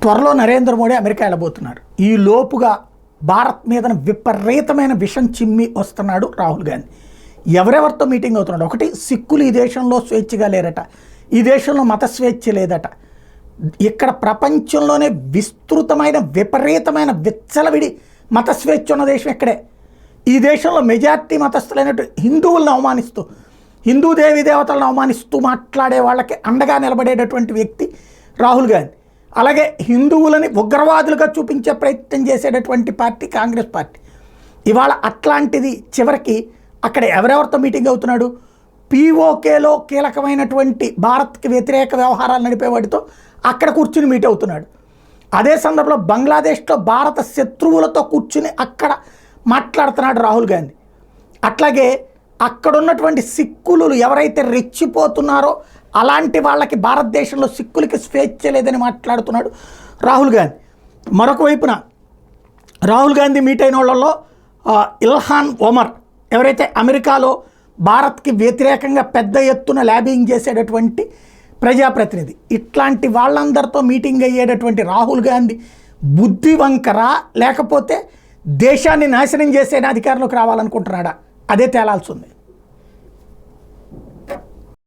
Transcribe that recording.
త్వరలో నరేంద్ర మోడీ అమెరికా వెళ్ళబోతున్నారు. ఈ లోపుగా భారత్ మీద విపరీతమైన విషం చిమ్మి వస్తున్నాడు రాహుల్ గాంధీ. ఎవరెవరితో మీటింగ్ అవుతున్నాడు? ఒకటి, సిక్కులు ఈ దేశంలో స్వేచ్ఛగా లేరట, ఈ దేశంలో మత స్వేచ్ఛ లేదట, ఇక్కడ ప్రపంచంలోనే విస్తృతమైన విపరీతమైన విచ్చలవిడి మత స్వేచ్ఛ ఉన్న దేశం ఇక్కడే. ఈ దేశంలో మెజార్టీ మతస్థులైనట్టు హిందువులను అవమానిస్తూ, హిందూ దేవీ దేవతలను అవమానిస్తూ మాట్లాడే వాళ్ళకి అండగా నిలబడేటటువంటి వ్యక్తి రాహుల్ గాంధీ. అలాగే హిందువులని ఉగ్రవాదులుగా చూపించే ప్రయత్నం చేసేటటువంటి పార్టీ కాంగ్రెస్ పార్టీ. ఇవాళ అట్లాంటిది చివరికి అక్కడ ఎవరెవరితో మీటింగ్ అవుతున్నాడు? పీఓకేలో కీలకమైనటువంటి భారత్కి వ్యతిరేక వ్యవహారాలు నడిపేవాడితో అక్కడ కూర్చుని మీట్ అవుతున్నాడు. అదే సందర్భంలో బంగ్లాదేశ్లో భారత శత్రువులతో కూర్చుని అక్కడ మాట్లాడుతున్నాడు రాహుల్ గాంధీ. అట్లాగే అక్కడున్నటువంటి సిక్కులు ఎవరైతే రెచ్చిపోతున్నారో అలాంటి వాళ్ళకి భారతదేశంలో సిక్కులకి స్వేచ్ఛ లేదని మాట్లాడుతున్నాడు రాహుల్ గాంధీ. మరొక వైపున రాహుల్ గాంధీ మీట్ అయిన వాళ్ళలో ఇల్హాన్ ఒమర్, ఎవరైతే అమెరికాలో భారత్కి వ్యతిరేకంగా పెద్ద ఎత్తున ల్యాబింగ్ చేసేటటువంటి ప్రజాప్రతినిధి, ఇట్లాంటి వాళ్ళందరితో మీటింగ్ అయ్యేటటువంటి రాహుల్ గాంధీ బుద్ధి వంకరా లేకపోతే దేశాన్ని నాశనం చేసే అధికారంలోకి రావాలనుకుంటున్నాడా? అదే తేలాల్సి ఉంది.